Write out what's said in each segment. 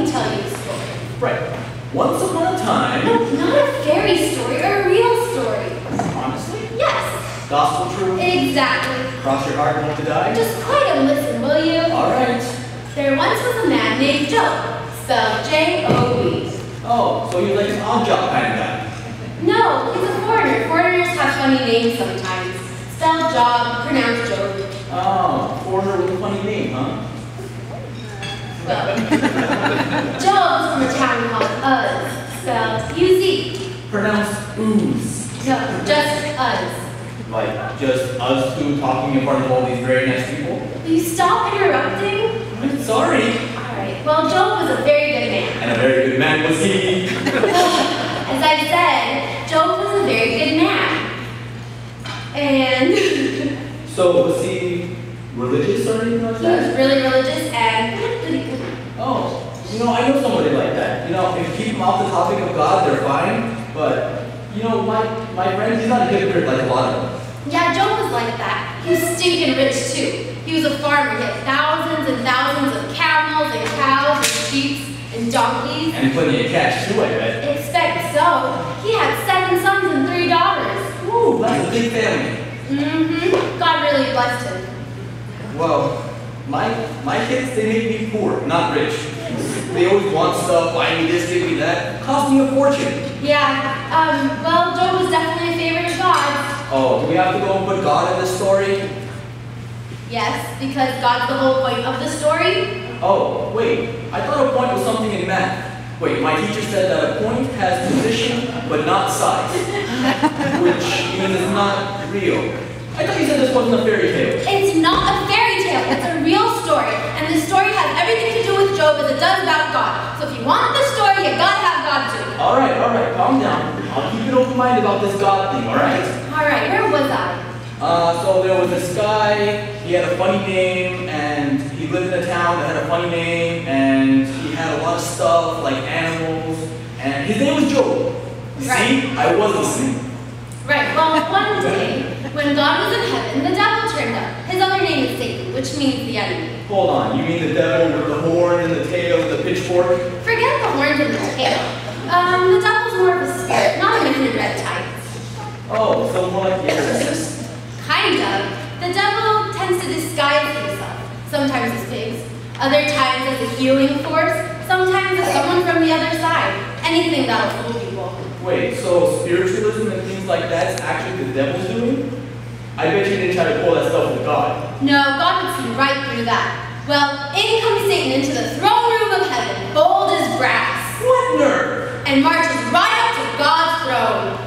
me tell you a story. Right. Once upon a time... No, not a fairy story, a real story. Honestly? Yes. Gospel truth? Exactly. Cross your heart and hope to die? Just quiet and listen, will you? All right. There once was a man named Joe, spelled J-O-E. Oh, so you're like an odd job kind of guy. No, he's a foreigner. Foreigners have funny names sometimes. Spelled job, pronounced Joe. Oh, foreigner with a funny name, huh? Well, Joe was from a town called Uz, spelled U-Z. Pronounced ooze. No, just Uz. Like, just us two talking in front of all these very nice people? Will you stop interrupting? I'm sorry. Alright, well, Joe was a very good man. And a very good man was he. As I said, Joe was a very good man. And So, was he religious or anything like he was that? really religious and Oh, you know, I know somebody like that. You know, if you keep them off the topic of God, they're fine. But, you know, my friend, he's not a hypocrite like a lot of them. yeah, Joe was like that. He was stinking rich too. He was a farmer. He had thousands and thousands of camels and cows and sheep and donkeys. And plenty of cash too, I bet. Expect so. He had 7 sons and 3 daughters. Ooh, that's a big family. God really blessed him. Well, my kids, they make me poor, not rich. They always want stuff, buy me this, give me that. Cost me a fortune. Yeah, well, Joe was definitely a favorite of God's. Oh, do we have to go and put God in this story? Yes, because God's the whole point of the story. Oh, wait. I thought a point was something in math. Wait, my teacher said that a point has position, but not size. Which means it's not real. I thought you said this wasn't a fairy tale. It's not a fairy tale, it's a real story. And the story has everything to do with Job as it does about God. So if you want the story, you gotta have God too. Alright, calm down. I'll keep an open mind about this God thing, alright? Alright, where was I? So there was this guy, he had a funny name, and he lived in a town that had a funny name, and he had a lot of stuff, like animals, and his name was Job. You Right. see? I was listening. Right, well, one day, when God was in heaven, the devil turned up. His other name is Satan, which means the enemy. Hold on, you mean the devil with the horn and the tail and the pitchfork? Forget the horns and the tail. The devil's more of a spirit, not a man in red tights. Oh, so more like the exorcist? Kind of. The devil tends to disguise himself, sometimes as pigs, other times as a healing force, sometimes as someone from the other side. Anything that'll fool people. Wait, so spiritualism and things like that's actually the devil's doing? I bet you didn't try to pull that stuff with God. No, God would see right through that. Well, in comes Satan into the throne room of heaven, bold as brass. What nerve? And marches right up to God's throne.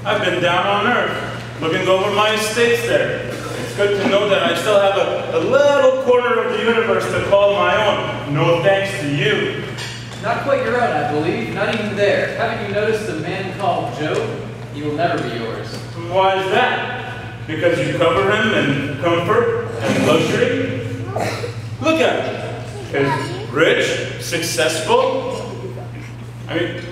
I've been down on earth, looking over my estates there. It's good to know that I still have a little corner of the universe to call my own. No thanks to you. Not quite your own, I believe. Not even there. Haven't you noticed a man called Job? He will never be yours. Why is that? Because you cover him in comfort and luxury? Look at him. He's rich, successful. I mean,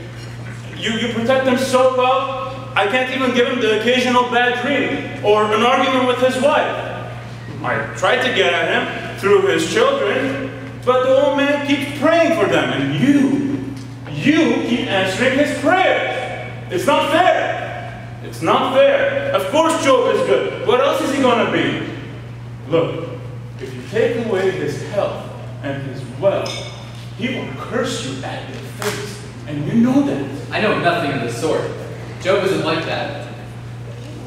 you protect him so well, I can't even give him the occasional bad dream or an argument with his wife. I tried to get at him through his children, but the old man keeps praying for them, and you keep answering his prayers. It's not fair. It's not fair. Of course Job is good. What else is he going to be? Look, if you take away his health and his wealth, he will curse you at your face, and you know that. I know nothing of the sort. Job isn't like that.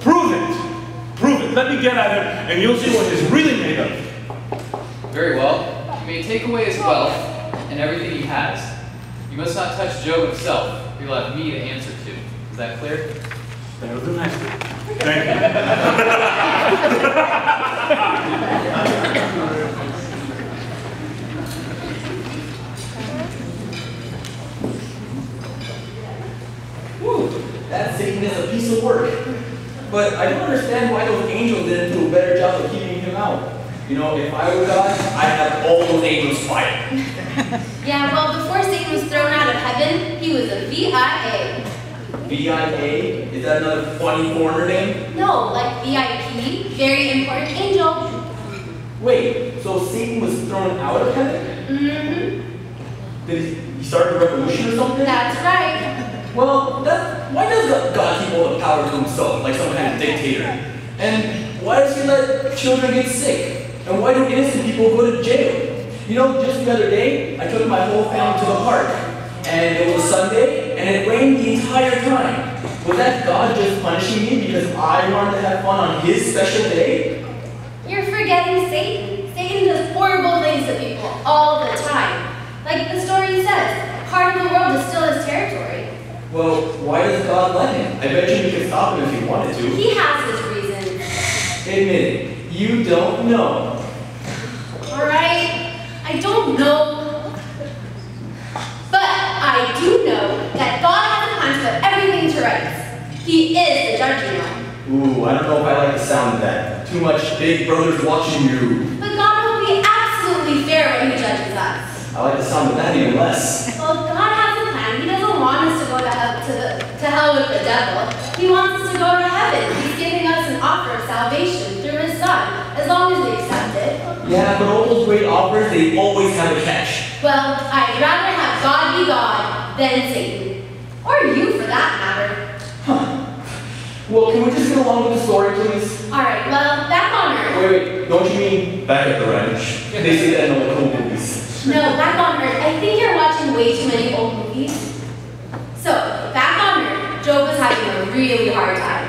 Prove it. Prove it. Let me get at him, and you'll see what he's really made of. Very well. You may take away his wealth and everything he has. You must not touch Job himself. You'll have me to answer to. Is that clear? That was a nice one. Thank you. Whew, that Satan is a piece of work. But I don't understand why those angels didn't do a better job of keeping him out. You know, if I were God, I'd have all those angels fired. Yeah, well, before Satan was thrown out of heaven, he was a VIA. VIA? Is that another funny foreigner name? No, like VIP, very important angel. Wait, so Satan was thrown out of heaven? Mm-hmm. Did he start a revolution or something? That's right. Well, why does God keep all the power to himself, like some kind of dictator? And why does he let children get sick? And why do innocent people go to jail? You know, just the other day, I took my whole family to the park. And it was Sunday, and it rained the entire time. Was that God just punishing me because I wanted to have fun on his special day? You're forgetting Satan. Satan does horrible things to people all the time. Like the story says, part of the world is still his territory. Well, why does God let him? I bet you he could stop him if he wanted to. He has his reasons. Admit it, you don't know. Alright, I don't know. But I do know that God has a plan to put everything to rights. He is the judge, you know. Ooh, I don't know if I like the sound of that. Too much big brothers watching you. But God will be absolutely fair when he judges us. I like the sound of that even less. Well, God has a plan. He doesn't want us to go to hell with the devil. He wants us to go to heaven. He's giving us an offer of salvation through his Son, as long as we accept it. Yeah, but all those great offers, they always have a catch. Well, I'd rather have God be God than Satan. Or you, for that matter. Huh. Well, can we just get along with the story, please? Alright, well, back on Earth. Wait, don't you mean back at the ranch? They say that in all the old movies. No, back on Earth. I think you're watching way too many old movies. So, back on Earth, Job was having a really hard time.